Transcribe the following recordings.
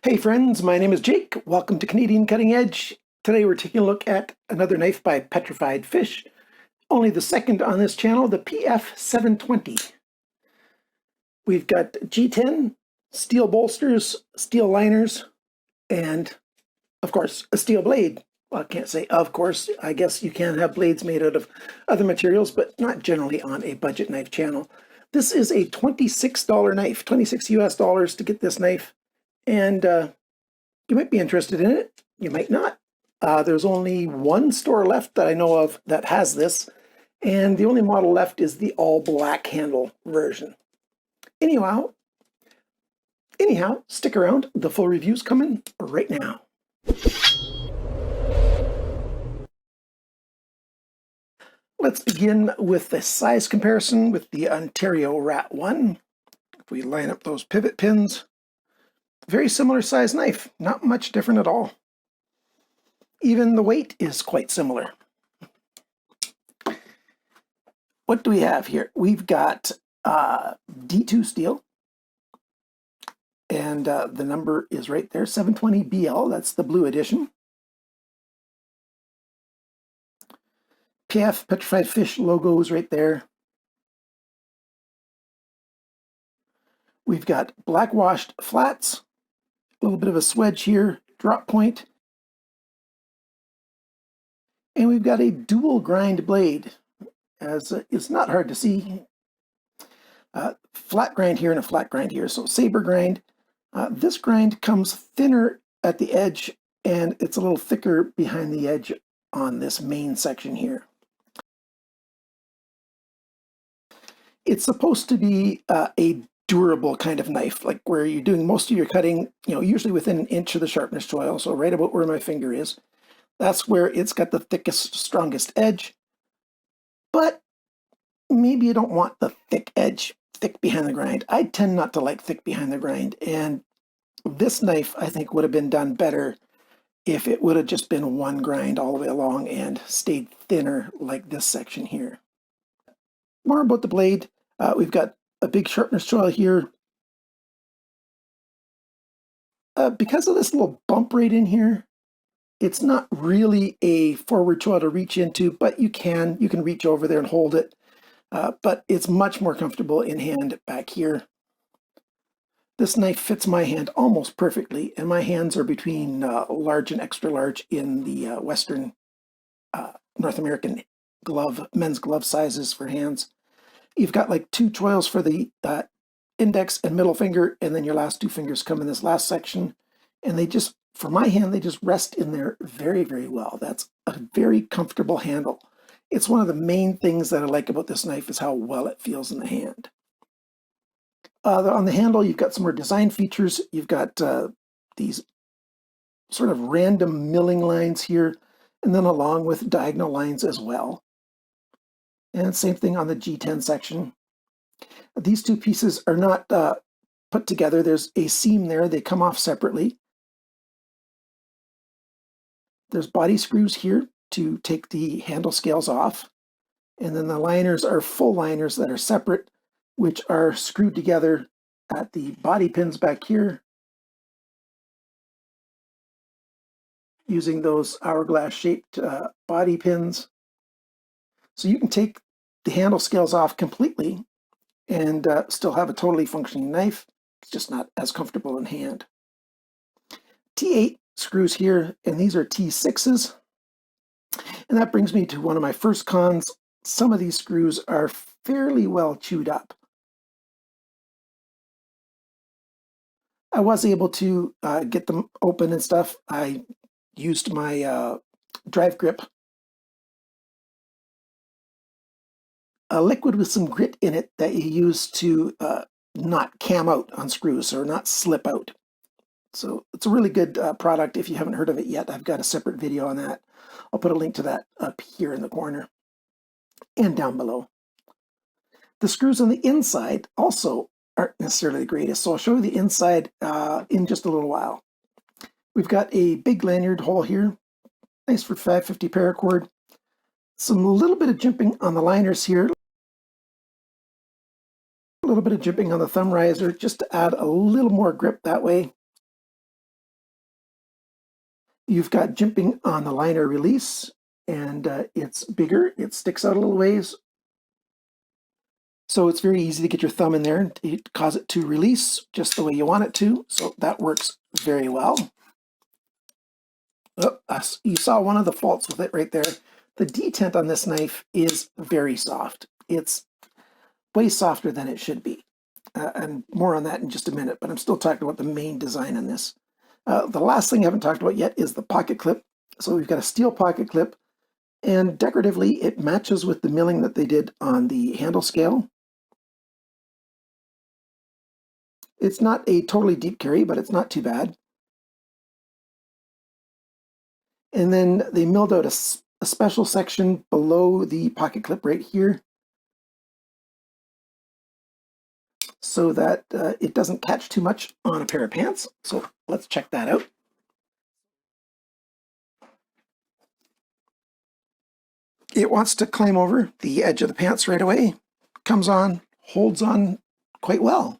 Hey friends, my name is Jake. Welcome to Canadian Cutting Edge. Today we're taking a look at another knife by Petrified Fish. Only the second on this channel, the PF720. We've got G10, steel bolsters, steel liners, and of course a steel blade. Well, I can't say of course. I guess you can have blades made out of other materials, but not generally on a budget knife channel. This is a $26 knife, 26 US dollars to get this knife. And you might be interested in it. You might not. There's only one store left that I know of that has this, and the only model left is the all black handle version. Anyhow, stick around. The full review's coming right now. Let's begin with the size comparison with the Ontario Rat 1. If we line up those pivot pins, very similar size knife, not much different at all. Even the weight is quite similar. What do we have here? We've got D2 steel, and the number is right there, 720 BL, that's the blue edition. PF, Petrified Fish logo is right there. We've got black washed flats, a little bit of a swedge here, drop point. And we've got a dual grind blade, as it's not hard to see. Flat grind here and a flat grind here, so saber grind. This grind comes thinner at the edge, and it's a little thicker behind the edge on this main section here. It's supposed to be a durable kind of knife, like where you're doing most of your cutting, usually within an inch of the sharpness choil, so right about where my finger is. That's where it's got the thickest, strongest edge. But maybe you don't want the thick edge, thick behind the grind. I tend not to like thick behind the grind, and this knife, I think, would have been done better if it would have just been one grind all the way along and stayed thinner like this section here. More about the blade. We've got a big sharpness choil here. Because of this little bump right in here, it's not really a forward choil to reach into, but you can reach over there and hold it. But it's much more comfortable in hand back here. This knife fits my hand almost perfectly, and my hands are between large and extra large in the Western North American men's glove sizes for hands. You've got like two choils for the index and middle finger, and then your last two fingers come in this last section. And they just, for my hand, they just rest in there very, very well. That's a very comfortable handle. It's one of the main things that I like about this knife is how well it feels in the hand. On the handle, you've got some more design features. You've got these sort of random milling lines here, and then along with diagonal lines as well. And same thing on the G10 section. These two pieces are not put together. There's a seam there. They come off separately. There's body screws here to take the handle scales off. And then the liners are full liners that are separate, which are screwed together at the body pins back here using those hourglass shaped body pins. So you can take the handle scales off completely and still have a totally functioning knife. It's just not as comfortable in hand. T8 screws here, and these are T6s. And that brings me to one of my first cons. Some of these screws are fairly well chewed up. I was able to get them open and stuff. I used my drive grip, a liquid with some grit in it that you use to not cam out on screws or not slip out. So it's a really good product. If you haven't heard of it yet, I've got a separate video on that. I'll put a link to that up here in the corner and down below. The screws on the inside also aren't necessarily the greatest, so I'll show you the inside in just a little while. We've got a big lanyard hole here, nice for 550 paracord. Some little bit of jimping on the liners here, a little bit of jimping on the thumb riser just to add a little more grip that way. You've got jimping on the liner release, and it's bigger. It sticks out a little ways. So it's very easy to get your thumb in there and cause it to release just the way you want it to. So that works very well. Oh, you saw one of the faults with it right there. The detent on this knife is very soft. It's way softer than it should be. And more on that in just a minute, but I'm still talking about the main design on this. The last thing I haven't talked about yet is the pocket clip. So we've got a steel pocket clip, and decoratively it matches with the milling that they did on the handle scale. It's not a totally deep carry, but it's not too bad. And then they milled out a special section below the pocket clip right here so that it doesn't catch too much on a pair of pants. So let's check that out. It wants to climb over the edge of the pants right away. Comes on, holds on quite well.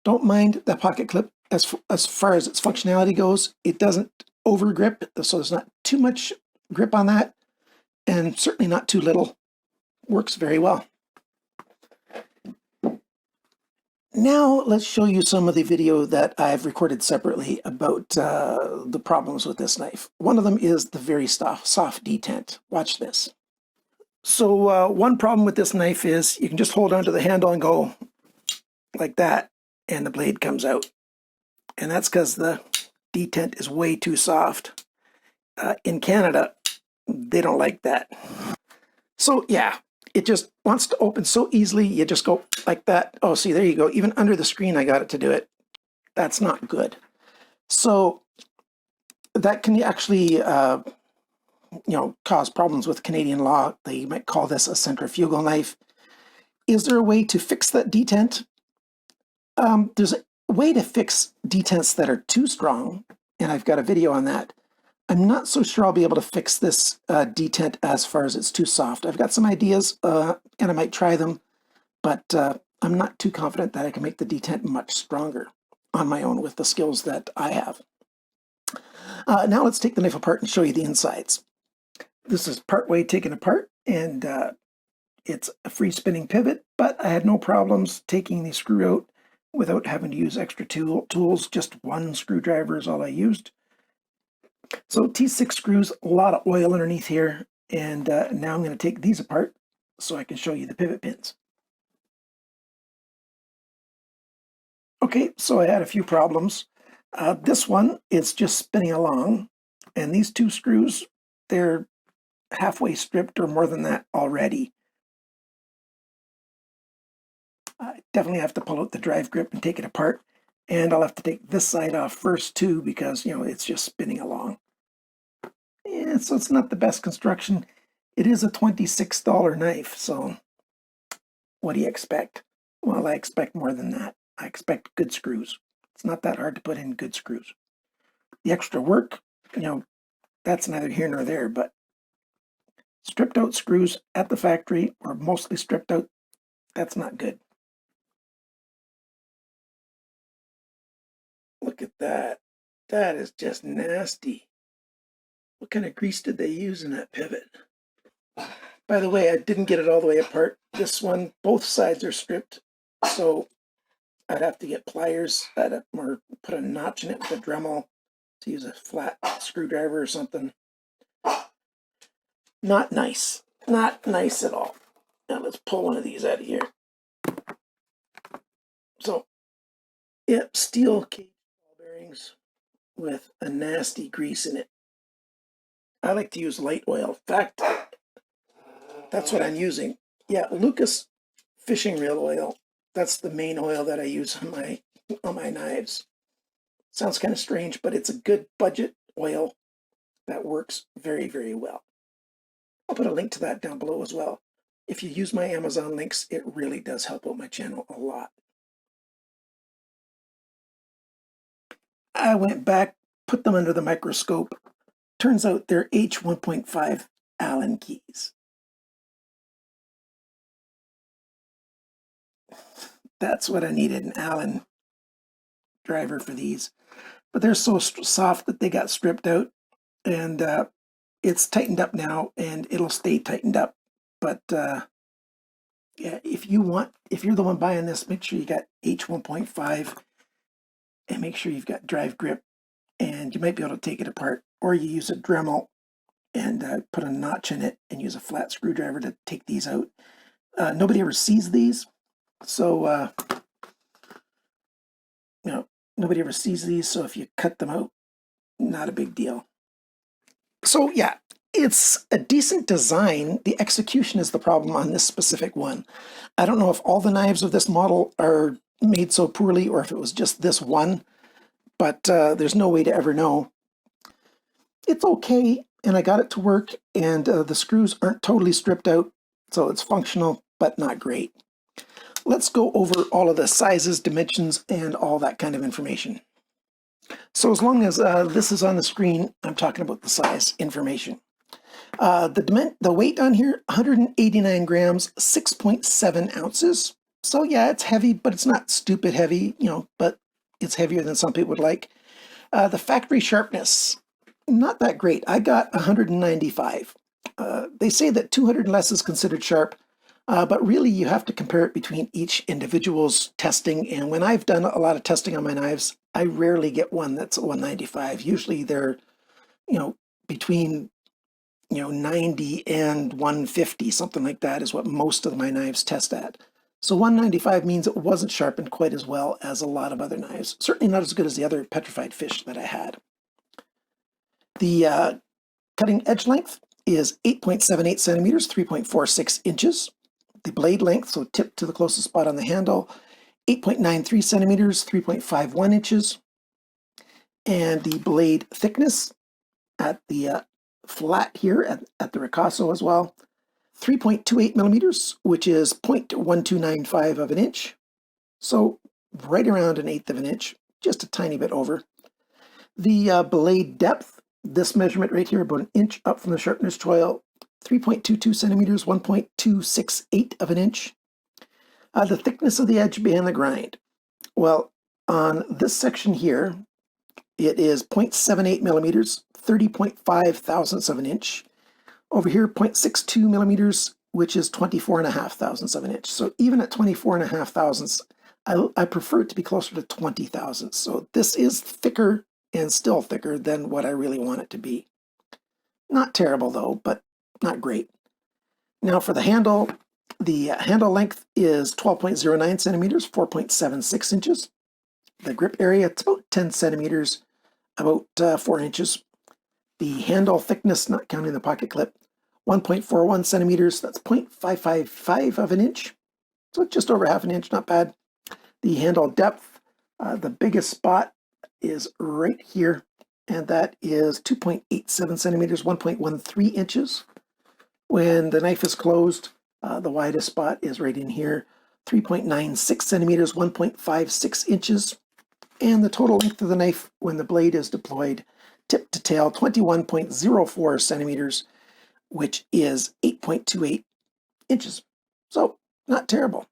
Don't mind the pocket clip as far as its functionality goes. It doesn't over grip, so there's not too much grip on that, and certainly not too little. Works very well. Now let's show you some of the video that I've recorded separately about the problems with this knife. One of them is the very soft detent. Watch this. So one problem with this knife is you can just hold onto the handle and go like that, and the blade comes out. And that's because the detent is way too soft. In Canada, they don't like that. So yeah, it just wants to open so easily. You just go like that. Oh, see, there you go. Even under the screen, I got it to do it. That's not good. So that can actually, cause problems with Canadian law. They might call this a centrifugal knife. Is there a way to fix that detent? There's a way to fix detents that are too strong, and I've got a video on that. I'm not so sure I'll be able to fix this detent as far as it's too soft. I've got some ideas, and I might try them, but I'm not too confident that I can make the detent much stronger on my own with the skills that I have. Now let's take the knife apart and show you the insides. This is partway taken apart, and it's a free spinning pivot, but I had no problems taking the screw out without having to use extra tools. Just one screwdriver is all I used. So T6 screws, a lot of oil underneath here, and now I'm going to take these apart so I can show you the pivot pins. Okay, so I had a few problems. This one is just spinning along, and these two screws, they're halfway stripped or more than that already. I definitely have to pull out the drive grip and take it apart, and I'll have to take this side off first too because, it's just spinning along. Yeah, so it's not the best construction. It is a $26 knife, so what do you expect? Well, I expect more than that. I expect good screws. It's not that hard to put in good screws. The extra work, that's neither here nor there, but stripped out screws at the factory, or mostly stripped out, that's not good. Look at that. That is just nasty. What kind of grease did they use in that pivot? By the way, I didn't get it all the way apart. This one, both sides are stripped, so I'd have to get pliers or put a notch in it with a Dremel to use a flat screwdriver or something. Not nice. Not nice at all. Now let's pull one of these out of here. So, yep, steel cage ball bearings with a nasty grease in it. I like to use light oil. In fact, that's what I'm using. Yeah, Lucas fishing reel oil. That's the main oil that I use on my knives. Sounds kind of strange, but it's a good budget oil that works very, very well. I'll put a link to that down below as well. If you use my Amazon links, it really does help out my channel a lot. I went back, put them under the microscope. Turns out they're H1.5 Allen keys. That's what I needed, an Allen driver for these, but they're so soft that they got stripped out, and it's tightened up now, and it'll stay tightened up. But yeah, if you're the one buying this, make sure you got H1.5, and make sure you've got drive grip, and you might be able to take it apart, or you use a Dremel and put a notch in it and use a flat screwdriver to take these out. Nobody ever sees these, so nobody ever sees these, so if you cut them out, not a big deal. So yeah, it's a decent design. The execution is the problem on this specific one. I don't know if all the knives of this model are made so poorly or if it was just this one, but there's no way to ever know. It's okay, and I got it to work, and the screws aren't totally stripped out, so it's functional, but not great. Let's go over all of the sizes, dimensions, and all that kind of information. So as long as this is on the screen, I'm talking about the size information. The weight on here, 189 grams, 6.7 ounces. So yeah, it's heavy, but it's not stupid heavy, but it's heavier than some people would like. The factory sharpness, not that great. I got 195. They say that 200 less is considered sharp, but really you have to compare it between each individual's testing. And when I've done a lot of testing on my knives, I rarely get one that's 195. Usually they're, between 90 and 150, something like that is what most of my knives test at. So 195 means it wasn't sharpened quite as well as a lot of other knives. Certainly not as good as the other Petrified Fish that I had. The cutting edge length is 8.78 centimeters, 3.46 inches. The blade length, so tip to the closest spot on the handle, 8.93 centimeters, 3.51 inches. And the blade thickness at the flat here at the ricasso as well, 3.28 millimeters, which is 0.1295 of an inch. So right around 1/8 of an inch, just a tiny bit over. The blade depth, this measurement right here, about 1 inch up from the sharpener's choil, 3.22 centimeters, 1.268 of an inch. The thickness of the edge and the grind. Well, on this section here, it is 0.78 millimeters, 30.5 thousandths of an inch. Over here, 0.62 millimeters, which is 24.5 thousandths of an inch. So even at 24.5 thousandths, I prefer it to be closer to 20 thousandths. So this is thicker and still thicker than what I really want it to be. Not terrible though, but not great. Now for the handle length is 12.09 centimeters, 4.76 inches. The grip area, it's about 10 centimeters, about 4 inches. The handle thickness, not counting the pocket clip, 1.41 centimeters, that's 0.555 of an inch. So just over half an inch, not bad. The handle depth, the biggest spot is right here, and that is 2.87 centimeters, 1.13 inches. When the knife is closed, the widest spot is right in here, 3.96 centimeters, 1.56 inches. And the total length of the knife when the blade is deployed, tip to tail, 21.04 centimeters, which is 8.28 inches. So not terrible.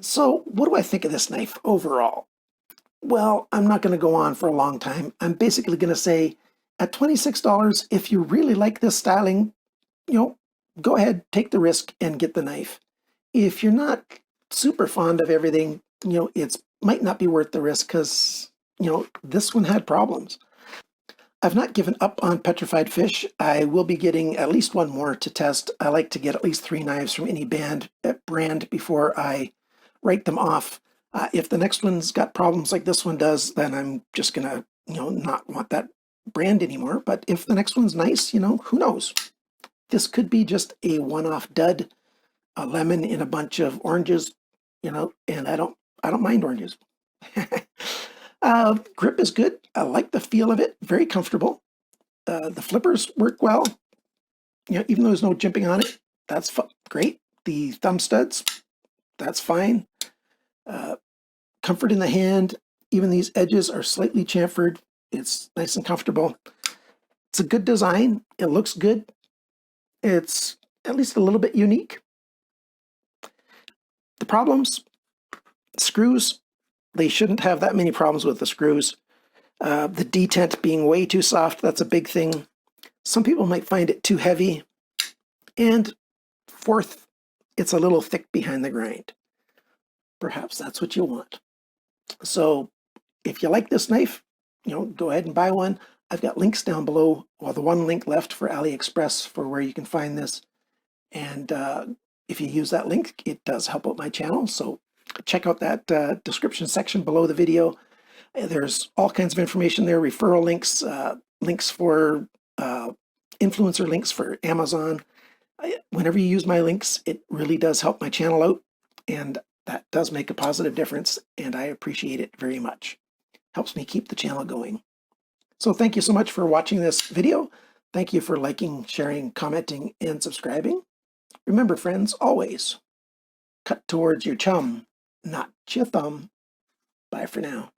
So what do I think of this knife overall? Well, I'm not going to go on for a long time. I'm basically going to say at $26, if you really like this styling, go ahead, take the risk and get the knife. If you're not super fond of everything, it's might not be worth the risk because, this one had problems. I've not given up on Petrified Fish. I will be getting at least one more to test. I like to get at least 3 knives from any brand before I write them off. If the next one's got problems like this one does, then I'm just gonna, not want that brand anymore. But if the next one's nice, who knows? This could be just a one-off dud, a lemon in a bunch of oranges, and I don't mind oranges. Grip is good. I like the feel of it. Very comfortable. The flippers work well. Even though there's no jimping on it, that's great. The thumb studs, that's fine. Comfort in the hand. Even these edges are slightly chamfered. It's nice and comfortable. It's a good design. It looks good. It's at least a little bit unique. The problems, screws, they shouldn't have that many problems with the screws. The detent being way too soft, that's a big thing. Some people might find it too heavy. And fourth, it's a little thick behind the grind. Perhaps that's what you want. So if you like this knife, go ahead and buy one. I've got links down below, well, the one link left for AliExpress for where you can find this. And if you use that link, it does help out my channel. So check out that description section below the video. There's all kinds of information there, referral links, links for influencer links for Amazon. Whenever you use my links, it really does help my channel out. And that does make a positive difference. And I appreciate it very much. Helps me keep the channel going. So thank you so much for watching this video. Thank you for liking, sharing, commenting, and subscribing. Remember, friends, always cut towards your chum, not your thumb. Bye for now.